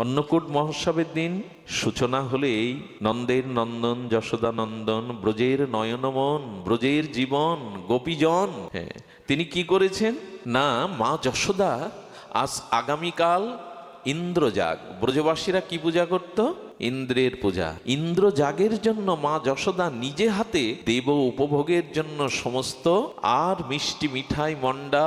অন্নকূট মহোৎসবের দিন সূচনা হলেই নন্দের নন্দন যশোদা নন্দন ব্রজের নয়নমন ব্রজের জীবন গোপীজন, হ্যাঁ তিনি কি করেছেন না, মা যশোদা আজ আগামীকাল ইন্দ্রজাগ। ব্রজবাসীরা কি পূজা করত? ইন্দ্রের পূজা। ইন্দ্রজাগের জন্য মা যশোদা নিজে হাতে দেব উপভোগের জন্য সমস্ত আর মিষ্টি মিঠাই মন্ডা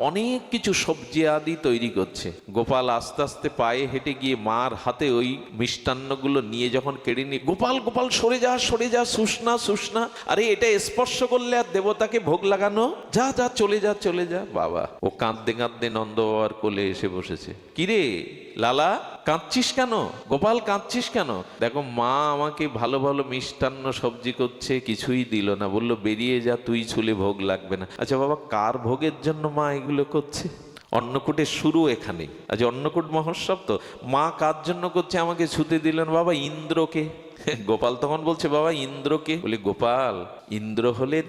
অনেক কিছু সবজি আদি তৈরি করছে। গোপাল আস্তে আস্তে পায়ে হেঁটে গিয়ে মার হাতে ওই মিষ্টান্নগুলো নিয়ে যখন কেড়ে নিয়ে, গোপাল গোপাল সরে যা সরে যা, সুষ্ণা সুষ্ণা, আরে এটা স্পর্শ করলে আর দেবতাকে ভোগ লাগানো, যা যা চলে যা চলে যা। বাবা ও কাঁদতে কাঁদতে নন্দ বাবার কোলে এসে বসেছে। কিরে লালা কাঁদছিস কেন? গোপাল কাঁদছিস কেন? দেখো মা আমাকে ভালো ভালো মিষ্টান্ন সবজি করছে, কিছুই দিল না, বললো বেরিয়ে যা, তুই ছুলে ভোগ লাগবে না। আচ্ছা বাবা, কার ভোগের জন্য মা এগুলো করছে? অন্নকূটের শুরু এখানে। আজ অন্নকূট মহোৎসব, তো মা কার জন্য করছে? আমাকে ছুতে দিলেন বাবা ইন্দ্রকে। গোপাল তখন বলছে বাবা ইন্দ্রকে? বলে গোপাল ইন্দ্র হলে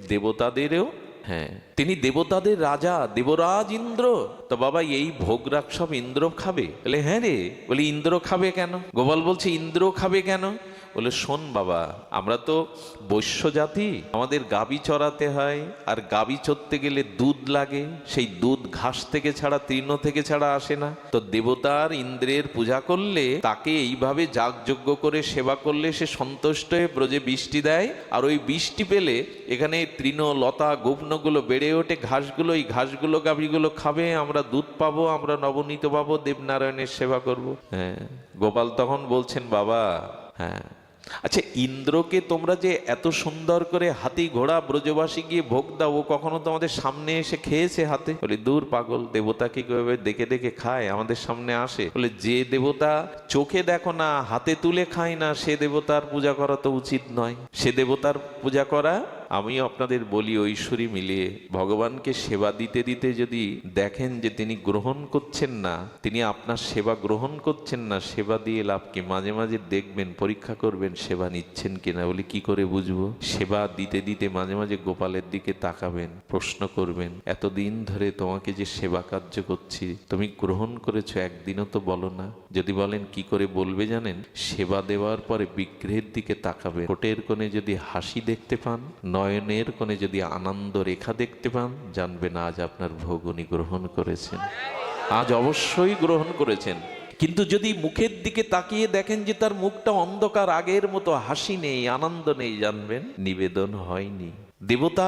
দেবতাদেরও, হ্যাঁ তিনি দেবতাদের রাজা, দেবরাজ ইন্দ্র। তো বাবা এই ভোগ রাগ সব ইন্দ্র খাবে? বলে হ্যাঁ রে। বলে ইন্দ্র খাবে কেন? গোপাল বলছে ইন্দ্র খাবে কেন? বলে শোন বাবা, আমরা তো বৈশ্য জাতি, আমাদের গাবি চড়াতে হয়, আর গাবি চড়তে গেলে দুধ লাগে, সেই দুধ ঘাস থেকে ছাড়া তৃণ থেকে ছাড়া আসে না। তো দেবতার ইন্দ্রের পূজা করলে, তাকে এইভাবে যাগযজ্ঞ করে সেবা করলে সে সন্তুষ্ট হয়ে ব্রজে বৃষ্টি দেয়, আর ওই বৃষ্টি পেলে এখানে তৃণ লতা গোপনগুলো বেড়ে ওঠে, ঘাসগুলো, এই ঘাসগুলো গাভীগুলো খাবে, আমরা দুধ পাবো, আমরা নবনীত পাবো, দেবনারায়ণের সেবা করব। হ্যাঁ গোপাল তখন বলছেন বাবা, হ্যাঁ আচ্ছা ইন্দ্রকে তোমরা যে এত সুন্দর করে হাতি ঘোড়া ব্রজবাসী গিয়ে ভোগ দাও, ও কখনো তোমাদের সামনে এসে খেয়েছে হাতে? বলে দূর পাগল, দেবতাকে কিভাবে দেখে দেখে খায়, আমাদের সামনে আসে? বলে যে দেবতা চোখে দেখো না, হাতে তুলে খায় না, সে দেবতার পূজা করা তো উচিত নয়। সে দেবতার পূজা করা, আমিও আপনাদের বলি ঐশ্বরী মিলিয়ে ভগবানকে সেবা দিতে দিতে যদি দেখেন যে তিনি গ্রহণ করছেন না, তিনি আপনার সেবা গ্রহণ করছেন না, সেবা দিয়ে লাভ কি? মাঝে মাঝে দেখবেন, পরীক্ষা করবেন সেবা নিচ্ছেন কিনা। বলে কি করে বুঝবো? সেবা দিতে দিতে মাঝে মাঝে গোপালের দিকে তাকাবেন, প্রশ্ন করবেন, এতদিন ধরে তোমাকে যে সেবা কার্য করছি তুমি গ্রহণ করেছো, একদিনও তো বলো না। যদি বলেন কি করে বলবে জানেন? সেবা দেওয়ার পরে বিগ্রহের দিকে তাকাবেন, ঠোঁটের কোণে যদি হাসি দেখতে পান, নয়নের কোণে যদি আনন্দ রেখা দেখতে পান, জানবেন আজ আপনার ভোগ উনি গ্রহণ করেছেন, আজ অবশ্যই গ্রহণ করেছেন। কিন্তু যদি মুখের দিকে তাকিয়ে দেখেন যে তার মুখটা অন্ধকার, আগের মতো হাসি নেই, আনন্দ নেই, জানবেন নিবেদন হয়নি। দেবতা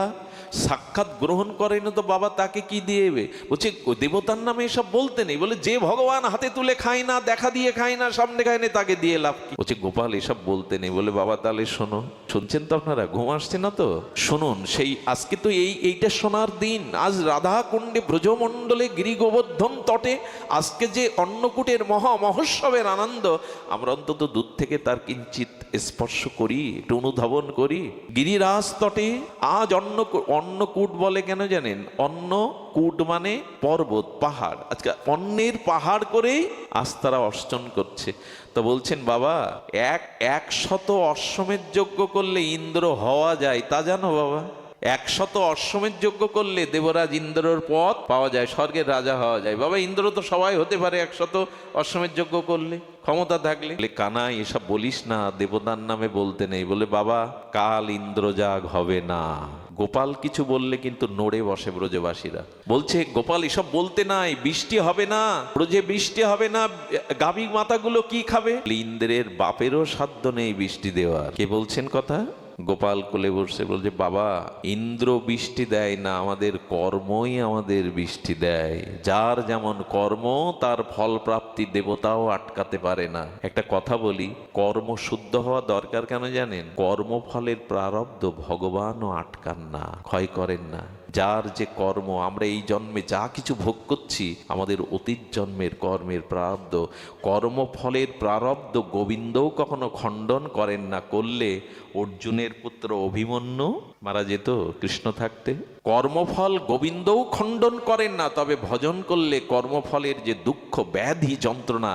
সাক্ষাৎ গ্রহণ করেন তো বাবা, তাকে কি দিয়েবে? বলছে দেবতার নামে এসব বলতে নেই। বলে যে ভগবান হাতে তুলে খায় না, দেখা দিয়ে খায় না, সামনে খায় না, তাকে দিয়ে লাভ কি? বলছে গোপাল এসব বলতে নেই। বলে বাবা তাহলে শোনো। শুনছেন তো আপনারা? ঘুম আসছে না তো? শুনুন, সেই আজকে তো এইটা শোনার দিন। আজ রাধা কুণ্ডে ব্রজমণ্ডলে গিরি গোবর্ধন তটে আজকে যে অন্নকূটের মহোৎসবের আনন্দ, আমরা অন্তত দূর থেকে তার কিঞ্চিত স্পর্শ করি, একটু অনুধাবন করি। গিরিরাজ তটে আজ অন্নকূট বলে কেন জানেন? অন্নকূট মানে পর্বত, পাহাড়। আজকে অন্নের পাহাড় করেই আজ তারা অর্চন করছে। তো বলছেন বাবা, 100 অশ্বমেধ যজ্ঞ করলে ইন্দ্র হওয়া যায়, তা জানো বাবা? 100 অশ্বমেধ যজ্ঞ করলে দেবরাজ ইন্দ্রর পদ পাওয়া যায়, স্বর্গের রাজা হওয়া যায়। বাবা ইন্দ্র তো সবাই হতে পারে 100 অশ্বমেধ যজ্ঞ করলে, ক্ষমতা থাকলে। বলে কানাই এসব বলিস না, দেবতার নামে বলতে নেই। বলে বাবা কাল ইন্দ্রজাগ হবে না। গোপাল কিছু বললে কিন্তু নড়ে বসে ব্রজবাসীরা। বলছে গোপাল এসব বলতে নাই, বৃষ্টি হবে না, ব্রজে বৃষ্টি হবে না, গাভী মাতাগুলো কি খাবে? ইন্দ্রের বাপেরও সাধ্য নেই বৃষ্টি দেওয়ার। কে বলছেন কথা? গোপাল কোলে বসে বলছে বাবা ইন্দ্র বৃষ্টি দেয় না, আমাদের কর্মই আমাদের বৃষ্টি দেয়। যার যেমন কর্ম তার ফল প্রাপ্তি দেবতাও আটকাতে পারে না। একটা কথা বলি, কর্ম শুদ্ধ হওয়া দরকার কেন জানেন? কর্মফলের প্রারব্ধ ভগবানও আটকান না, ক্ষয় করেন না। যার যে কর্ম, আমরা এই জন্মে যা কিছু ভোগ করছি আমাদের অতীত জন্মের কর্মের প্রারব্ধ, কর্মফলের প্রারব্ধ গোবিন্দও কখনো খণ্ডন করেন না। করলে অর্জুনের পুত্র অভিমন্যু মারা যেত কৃষ্ণ থাকতে। কর্মফল গোবিন্দও খণ্ডন করেন না, তবে ভজন করলে কর্মফলের যে দুঃখ ব্যাধি যন্ত্রণা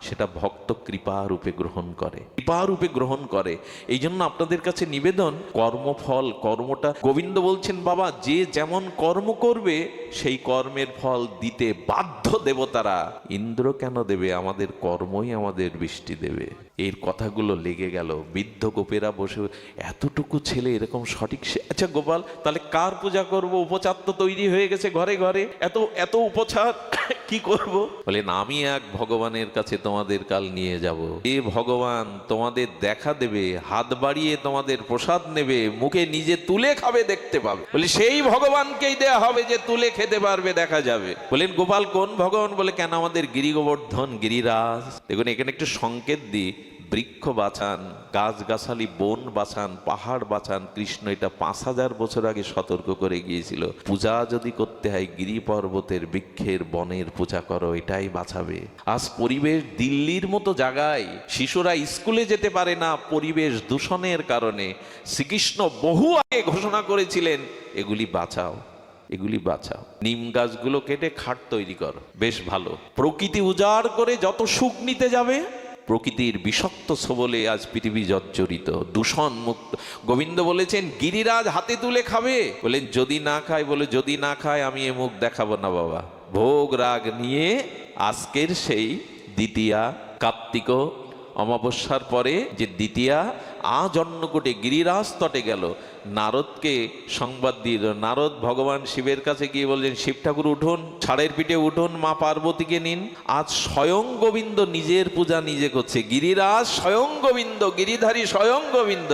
সেটা ভক্ত কৃপা রূপে গ্রহণ করে, কৃপা রূপে গ্রহণ করে। এই জন্য আপনাদের কাছে নিবেদন, কর্মফল, কর্মটা গোবিন্দ বলছেন বাবা যে যেমন কর্ম করবে সেই কর্মের ফল দিতে বাধ্য দেবতারা। ইন্দ্র কেন দেবে? আমাদের কর্মই আমাদের বৃষ্টি দেবে। এর কথাগুলো লেগে গেল। বৃদ্ধ গোপেরা বসে, এতটুকু ছেলে এরকম সঠিক। আচ্ছা গোপাল, তাহলে কার পূজা করব? উপচার তো তৈরি হয়ে গেছে ঘরে ঘরে, এত এত উপচার কি করব? বলেন আমি এক ভগবানের কাছে তোমাদের কাল নিয়ে যাব। এ ভগবান তোমাদের দেখা দেবে, হাত বাড়িয়ে তোমাদের প্রসাদ নেবে, মুখে নিজে তুলে খাবে, দেখতে পাবে। বলে সেই ভগবানকেই দেয়া হবে যে তুলে খেতে পারবে, দেখা যাবে। বলেন গোপাল কোন ভগবান? বলে কেন আমাদের গিরি গোবর্ধন, গিরিরাজ। দেখুন এখানে একটু সংকেত দিই, বৃক্ষ বাঁচান, গাছগাছালি, বন বাঁচান, পাহাড় বাঁচান। কৃষ্ণ এটা 5000 বছর আগে সতর্ক করে গিয়েছিল। পূজা যদি করতে হয় গিরি পর্বতের, বৃক্ষের, বনের পূজা করো, এটাই বাঁচাবে। আজ পরিবেশ দিল্লির মতো জায়গায় শিশুরা স্কুলে যেতে পারে না পরিবেশ দূষণের কারণে। শ্রীকৃষ্ণ বহু আগে ঘোষণা করেছিলেন এগুলি বাঁচাও, এগুলি বাঁচাও। নিম গাছগুলো কেটে খাট তৈরি করো, বেশ ভালো। প্রকৃতি উজাড় করে যত সুখ নিতে যাবে, প্রকৃতির বিষাক্ত সবলে আজ পৃথিবী জর্জরিত, দূষণ মুক্ত। গোবিন্দ বলেছেন গিরিরাজ হাতে তুলে খাবে। বলেন যদি না খায়, বলে যদি না খায় আমি এ মুখ দেখাবো না বাবা। ভোগ রাগ নিয়ে আজকের সেই দ্বিতীয়া, কার্তিক অমাবস্যার পরে যে দ্বিতীয়া, আজ অন্নকূটে গিরিরাজ তটে গেল। নারদকে সংবাদ দিল। নারদ ভগবান শিবের কাছে গিয়ে বললেন শিব ঠাকুর উঠুন, ছাড়ের পিঠে উঠুন, মা পার্বতীকে নিন। আজ স্বয়ং গোবিন্দ নিজের পূজা নিজে করছে। গিরিরাজ স্বয়ং গোবিন্দ, গিরিধারী স্বয়ং গোবিন্দ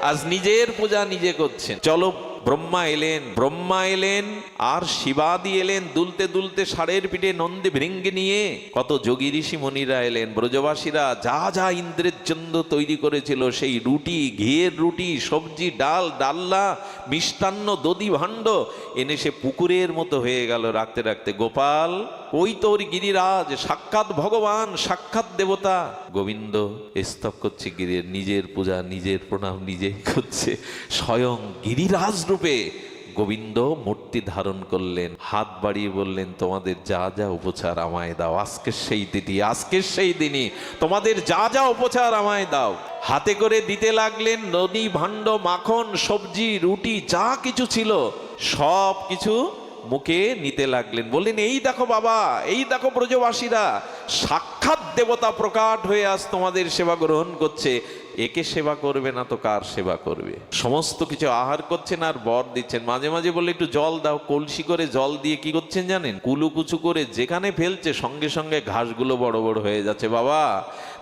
আজ নিজের পূজা নিজে করছেন। চলো ব্রহ্মা এলেন আর শিবাদি এলেন, দুলতে দুলতে ষাঁড়ের পিঠে নন্দী ভৃঙ্গে নিয়ে। কত যোগী ঋষি মণিরা এলেন। ব্রজবাসীরা যা যা ইন্দ্রের জন্য তৈরি করেছিল, সেই রুটি, ঘিয়ের রুটি, সবজি, ডাল, ডাল্লা, মিষ্টান্ন, দধি ভাণ্ড এনে সে পুকুরের মতো হয়ে গেল রাখতে রাখতে। গোপাল ওই তোর গিরিরাজ, সাক্ষাৎ ভগবান, সাক্ষাৎ দেবতা। গোবিন্দ স্তব করছে গিরির, নিজের পূজা নিজের প্রণাম নিজেই করছে। স্বয়ং গিরিরাজ রূপে গোবিন্দ মূর্তি ধারণ করলেন, হাত বাড়িয়ে বললেন তোমাদের যা যা উপচার আমায় দাও। আজকের সেই তিথি, আজকের সেই দিনই তোমাদের যা যা উপচার আমায় দাও। হাতে করে দিতে লাগলেন নদী ভাণ্ড, মাখন, সবজি, রুটি, যা কিছু ছিল সব কিছু মুখে নিতে লাগলেন। বললেন এই দেখো বাবা, এই দেখো ব্রজবাসীরা, সাক্ষাৎ দেবতা প্রকাট হয়ে আজ তোমাদের সেবা গ্রহণ করছে। একে সেবা করবে না তো কার সেবা করবে? সমস্ত কিছু আহার করছেন আর বর দিচ্ছেন। মাঝে মাঝে বললে একটু জল দাও, কলসি করে জল দিয়ে কি করছেন জানেন? কুলুকুচু করে যেখানে ফেলছে সঙ্গে সঙ্গে ঘাসগুলো বড় বড় হয়ে যাচ্ছে। বাবা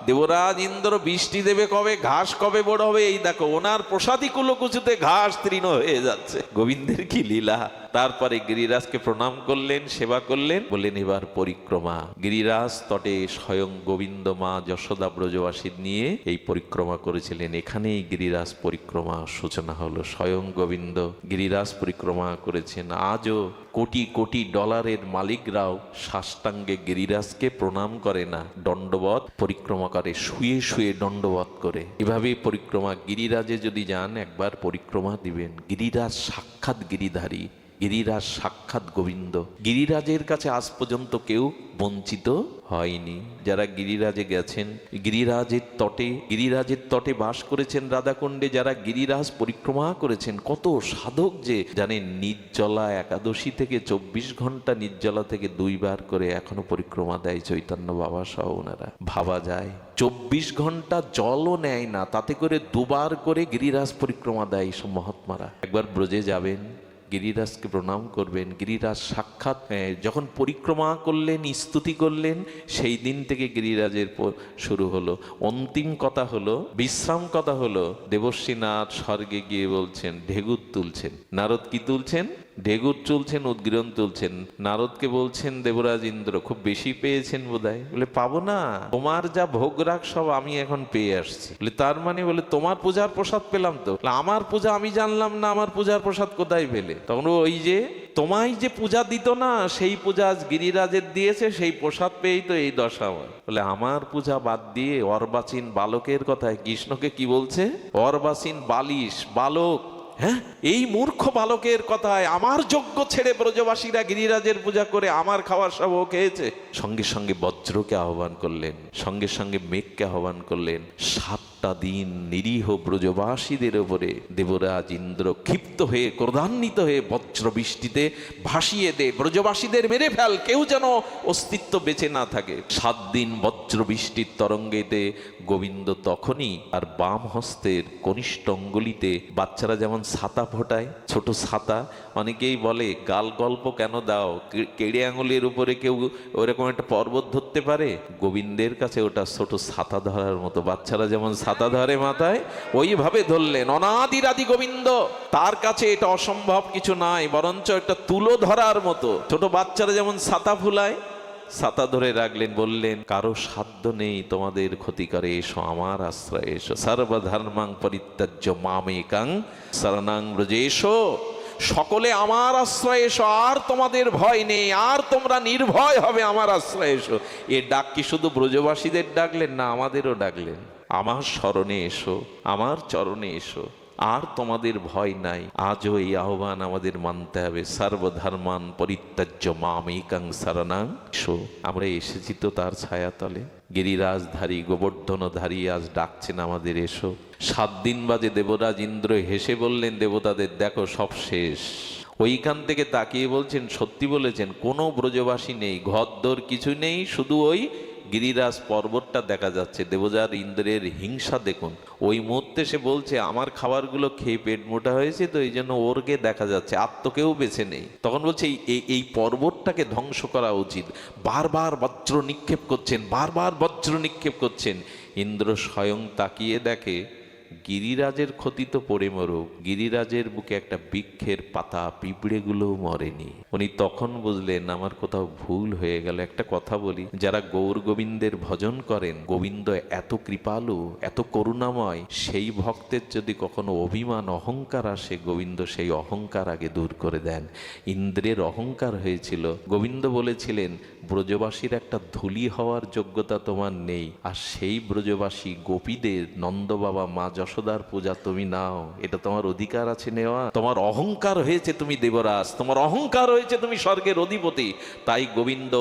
দেবরাজ ইন্দ্র বৃষ্টি দেবে কবে, ঘাস কবে বড় হবে, এই দেখো ওনার প্রসাদী কুলুকুচুতে ঘাস তৃণ হয়ে যাচ্ছে। গোবিন্দের কি লীলা। তারপরে গিরিরাজকে প্রণাম করলেন, সেবা করলেন, বললেন এবার পরিক্রমা। গিরিরাজ তটে স্বয়ং গোবিন্দ মা যশোদা ব্রজবাসী নিয়ে এই পরিক্রমা করেছিলেন। এখানেই গিরিরাজ পরিক্রমা সূচনা হলো। স্বয়ং গোবিন্দ গিরিরাজ পরিক্রমা করেছেন। আজও কোটি কোটি ডলারের মালিকরাও সাষ্টাঙ্গে গিরিরাজকে প্রণাম করে না, দণ্ডবত পরিক্রমা করে, শুয়ে শুয়ে দণ্ডবত করে। এভাবে পরিক্রমা। গিরিরাজে যদি যান একবার পরিক্রমা দিবেন। গিরিরাজ সাক্ষাৎ গিরিধারী, গিরিরাজ সাক্ষাৎ গোবিন্দ। গিরিরাজের কাছে আজ পর্যন্ত কেউ বঞ্চিত হয়নি। যারা গিরিরাজে গেছেন, গিরিরাজের তটে বাস করেছেন রাধাকুণ্ডে, যারা গিরিরাজ পরিক্রমা করেছেন, কত সাধক যে জানেন নির্জলা একাদশী থেকে 24 ঘন্টা নির্জলা থেকে 2 বার করে এখনো পরিক্রমা দেয় চৈতন্য বাবা সহ ওনারা। ভাবা যায় 24 ঘন্টা জলও নেয় না, তাতে করে 2 বার করে গিরিরাজ পরিক্রমা দেয় এইসব মহাত্মারা। একবার ব্রজে যাবেন, গিরিরাজকে প্রণাম করবেন। গিরিরাজ সাক্ষাৎ যখন পরিক্রমা করলেন, স্তুতি করলেন, সেই দিন থেকে গিরিরাজের শুরু হলো। অন্তিম কথা হলো, বিশ্রাম কথা হলো, দেবর্ষীনাথ স্বর্গে গিয়ে বলছেন ঢেগুর তুলছেন। নারদ কি তুলছেন? ঢেগুর তুলছেন, উদ্গীরণ তুলছেন। নারদকে বলছেন দেবরাজ ইন্দ্র খুব বেশি পেয়েছেন বোধহয়। বলে পাবো না, তোমার যা ভোগ রাগ সব আমি এখন পেয়ে আসছি। বলে তার মানে? বলে তোমার পূজার প্রসাদ পেলাম তো। আমার পূজা আমি জানলাম না, আমার পূজার প্রসাদ কোথায় পেলে? তখন ওই যে তোমায় যে পূজা দিত না, সেই পূজা আজ গিরিরাজের দিয়েছে, সেই প্রসাদ পেয়েই তো এই দশা আমার। বলে আমার পূজা বাদ দিয়ে অর্বাচীন বালকের কথায় কৃষ্ণকে কি বলছে? অর্বাচীন বালিশ, বালক। হ্যাঁ, এই মূর্খ বালকের কথায় আমার যজ্ঞ ছেড়ে ব্রজবাসীরা গিরিরাজের পূজা করে আমার খাওয়ার সব ও খেয়েছে। সঙ্গে সঙ্গে বজ্রকে আহ্বান করলেন, সঙ্গে সঙ্গে মেঘকে আহ্বান করলেন। 7টা দিন নিরীহ ব্রজবাসীদের উপরে দেবরাজ ইন্দ্র ক্ষিপ্ত হয়ে ক্রোধান্বিত হয়ে বজ্র বৃষ্টিতে ভাসিয়ে দে, ব্রজবাসীদের মেরে ফেল, কেউ যেন অস্তিত্ব বেঁচে না থাকে। 7 দিন বজ্র বৃষ্টির তরঙ্গেতে গোবিন্দ তখনই আর বাম হস্তের কনিষ্ঠ অঙ্গুলিতে বাচ্চারা যেমন ছাতা ফোটায়, ছোট ছাতা, অনেকেই বলে গাল গল্প কেন দাও, কেড়ে আঙুলের উপরে কেউ ওরকম একটা পর্বত ধরতে পারে? গোবিন্দের কাছে ওটা ছোট ছাতা ধরার মতো, বাচ্চারা যেমন ছাতা ধরে মাথায়, ওইভাবে ধরলেন। অনাদির আদি গোবিন্দ, তার কাছে এটা অসম্ভব কিছু নাই, বরঞ্চ একটা তুলো ধরার মতো। ছোট বাচ্চারা যেমন ছাতা ফুলায়, ছাতা ধরে রাখলেন, বললেন কারো সাধ্য নেই তোমাদের ক্ষতি করে, এসো আমার আশ্রয় এসো। সর্বধর্মাং পরিত্যাজ্য মামেকাং শরণাং ব্রজেশো, সকলে আমার আশ্রয় এসো, আর তোমাদের ভয় নেই, আর তোমরা নির্ভয় হবে, আমার আশ্রয় এসো। এ ডাক কি শুধু ব্রজবাসীদের ডাকলেন না, আমাদেরও ডাকলেন। আমার শরণে এসো, আমার চরণে এসো, আর তোমাদের ভয় নাই। আজও এই আহ্বান আমাদের মানতে হবে। সর্বধর্মান পরিত্যাজ্য মামেকাং শরণাং এসো। আমরা এসেছি তো তার ছায়াতলে। গিরিরাজধারী গোবর্ধনধারী আজ ডাকছেন আমাদের, এসো। 7 দিন বাদে দেবরাজ ইন্দ্র হেসে বললেন দেবতাদের, দেখো সব শেষ। ওইখান থেকে তাকিয়ে বলছেন, সত্যি বলেছেন, কোনো ব্রজবাসী নেই, ঘরদোর কিছু নেই, শুধু ওই গিরিরাজ পর্বতটা দেখা যাচ্ছে। দেবরাজ ইন্দ্রের হিংসা দেখুন, ওই মুহূর্তে সে বলছে আমার খাবারগুলো খেয়ে পেট মোটা হয়েছে তো এই জন্য ওরকে দেখা যাচ্ছে, আর তো কেউ বেছে নেই। তখন বলছে এই পর্বতটাকে ধ্বংস করা উচিত। বারবার বজ্র নিক্ষেপ করছেন, বারবার বজ্র নিক্ষেপ করছেন। ইন্দ্র স্বয়ং তাকিয়ে দেখে গিরিরাজের ক্ষতি তো পড়ে মরুক, গিরিরাজের বুকে একটা বৃক্ষের পাতা পিঁপড়েগুলোও মরেনি। উনি তখন বুঝলেন আমার কোথাও ভুল হয়ে গেল। একটা কথা বলি, যারা গৌর গোবিন্দের ভজন করেন, গোবিন্দ এত কৃপালু, এত করুণাময়, সেই ভক্তের যদি কখনো অভিমান অহংকার আসে, গোবিন্দ সেই অহংকার আগে দূর করে দেন। ইন্দ্রের অহংকার হয়েছিল, গোবিন্দ বলেছিলেন ব্রজবাসীর একটা ধুলি হওয়ার যোগ্যতা তোমার নেই, আর সেই ব্রজবাসী গোপীদের নন্দ বাবা মা যশোদার পূজা তুমি নাও, এটা তোমার অধিকার আছে নেওয়া। তোমার অহংকার হয়েছে তুমি দেবরাজ, তোমার অহংকার হয়েছে তুমি স্বর্গের অধিপতি। তাই গোবিন্দ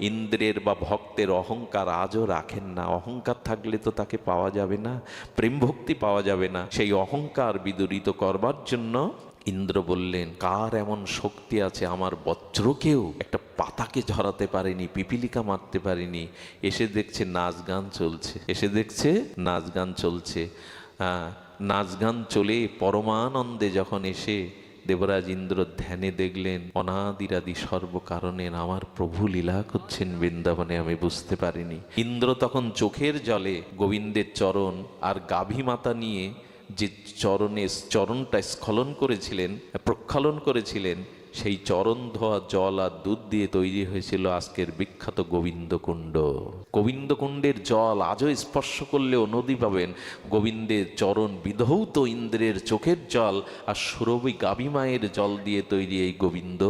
ইন্দ্রের বা ভক্তের অহংকার আজও রাখেন না। অহংকার থাকলে তো তাকে পাওয়া যাবে না, প্রেম ভক্তি পাওয়া যাবে না। সেই অহংকার বিদূরিত করবার জন্য ইন্দ্র বললেন, কার এমন শক্তি আছে আমার বজ্রকেও একটা পাতাকে ঝরাতে পারেনি, পিপিলিকা মারতে পারেনি। এসে দেখছে নাচ গান চলছে, এসে দেখছে নাচ গান চলছে। নাচ গান চলে পরমানন্দে যখন এসে দেবরাজ ইন্দ্র ধ্যানে দেখলেন অনাদিরাদি সর্বকারণে আমার প্রভু লীলা করছেন বৃন্দাবনে, আমি বুঝতে পারিনি। ইন্দ্র তখন চোখের জলে গোবিন্দের চরণ আর গাভী মাতা নিয়ে যে চরণটা স্খলন করেছিলেন, প্রক্ষালন করেছিলেন, সেই চরণ ধোয়া জল আর দুধ দিয়ে তৈরি হয়েছিল আজকের বিখ্যাত গোবিন্দকুণ্ড। গোবিন্দকুণ্ডের জল আজও স্পর্শ করলেও নদী পাবেন। গোবিন্দের চরণ বিধৌত ইন্দ্রের চোখের জল আর সুরভি গাভী মায়ের জল দিয়ে তৈরি এই গোবিন্দ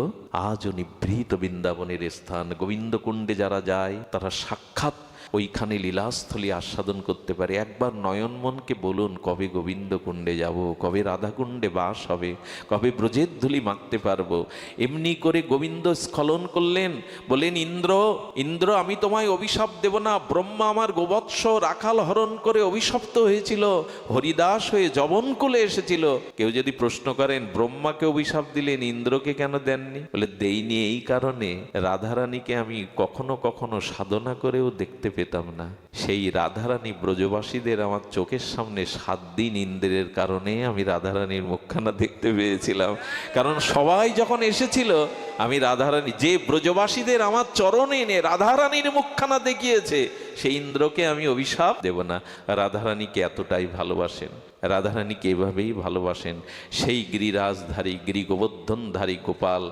আজও নিভৃত বৃন্দাবনের স্থান। গোবিন্দকুণ্ডে যারা যায় তারা সাক্ষাৎ ওইখানে লীলাস্থলী আস্বাদন করতে পারে। একবার নয়নমনকে বলুন, কবে গোবিন্দকুণ্ডে যাব, কবে রাধাকুণ্ডে বাস হবে, কবে ব্রজের ধুলি মাখতে পারবো। এমনি করে গোবিন্দ স্খলন করলেন, বলেন ইন্দ্র আমি তোমায় অভিশাপ দেব না। ব্রহ্মা আমার গোবৎস রাখাল হরণ করে অভিশপ্ত হয়েছিল, হরিদাস হয়ে যবনকুলে এসেছিল। কেউ যদি প্রশ্ন করেন ব্রহ্মাকে অভিশাপ দিলেন ইন্দ্রকে কেন দেননি, বলে দেইনি এই কারণে রাধারানীকে আমি কখনো কখনো সাধনা করেও দেখতে পেতাম না। সেই রাধারানী ব্রজবাসীদের আমার চোখের সামনে 7 দিন ইন্দ্রের কারণে আমি রাধারানীর মুখখানা দেখতে পেয়েছিলাম। কারণ সবাই যখন এসেছিল আমি রাধারানী, যে ব্রজবাসীদের আমার চরণে এনে রাধারানীর মুখখানা দেখিয়েছে, সেই ইন্দ্রকে আমি অভিশাপ দেব না। রাধারানীকে এতটাই ভালোবাসেন, রাধারানীকে এভাবেই ভালোবাসেন। সেই গিরিরাজধারী গিরিগোবর্ধনধারী গোপাল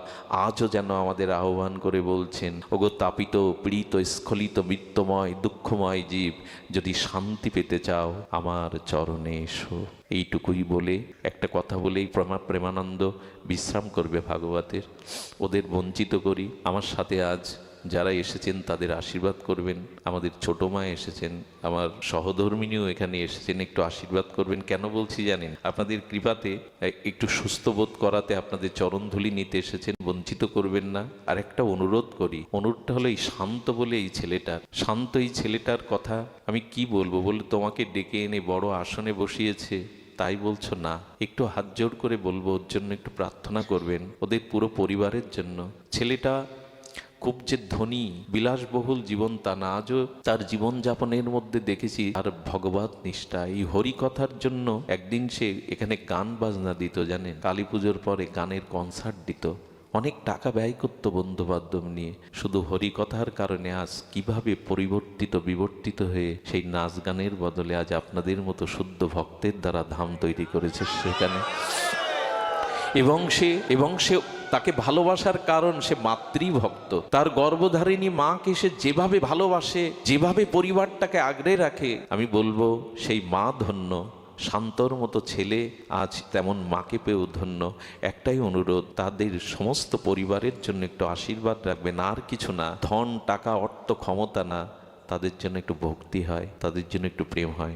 আজও যেন আমাদের আহ্বান করে বলছেন, ওগো তাপিত পীড়িত স্খলিত মৃত্যুময় দুঃখময় জীব, যদি শান্তি পেতে চাও আমার চরণে এসো। এইটুকুই বলে একটা কথা বলেই প্রেমানন্দ বিশ্রাম করবে ভাগবতের। ওদের বঞ্চিত করি। আমার সাথে আজ যারা এসেছেন তাদের আশীর্বাদ করবেন। আমাদের ছোট মা এসেছেন, আমার সহধর্মিনীও এখানে এসেছেন, একটু আশীর্বাদ করবেন। কেন বলছি জানেন? আপনাদের কৃপাতে একটু সুস্থ বোধ করাতে আপনাদের চরণধুলি নিতে এসেছেন, বঞ্চিত করবেন না। আর একটা অনুরোধ করি, অনুরোধটা হলো এই শান্ত বলে এই ছেলেটার, শান্ত এই ছেলেটার কথা আমি কি বলবো, বলে তোমাকে ডেকে এনে বড় আসনে বসিয়েছে তাই বলছো না? একটু হাত জোড় করে বলবো ওর জন্য একটু প্রার্থনা করবেন, ওদের পুরো পরিবারের জন্য। ছেলেটা খুব যে ধনী বিলাসবহুল জীবন তা না, আজও তার জীবনযাপনের মধ্যে দেখেছি আর ভগবত নিষ্ঠা। এই হরি কথার জন্য একদিন সে এখানে গান বাজনা দিত, জানেন, কালী পুজোর পরে গানের কনসার্ট দিত, অনেক টাকা ব্যয় করতো বন্ধু বান্ধব নিয়ে, শুধু হরিকথার কারণে আজ কিভাবে বিবর্তিত হয়ে সেই নাচ গানের বদলে আজ আপনাদের মতো শুদ্ধ ভক্তের দ্বারা ধাম তৈরি করেছে সেখানে। এবং সে তাকে ভালোবাসার কারণ সে মাতৃভক্ত। তার গর্ভধারিণী মাকে সে যেভাবে ভালোবাসে, যেভাবে পরিবারটাকে আগলে রাখে, আমি বলবো সেই মা ধন্য। শান্তর মতো ছেলে আজ তেমন মাকে পেয়েও ধন্য। একটাই অনুরোধ, তাদের সমস্ত পরিবারের জন্য একটু আশীর্বাদ রাখবেন, আর কিছু না। ধন টাকা অর্থ ক্ষমতা না, তাদের জন্য একটু ভক্তি হয়, তাদের জন্য একটু প্রেম হয়।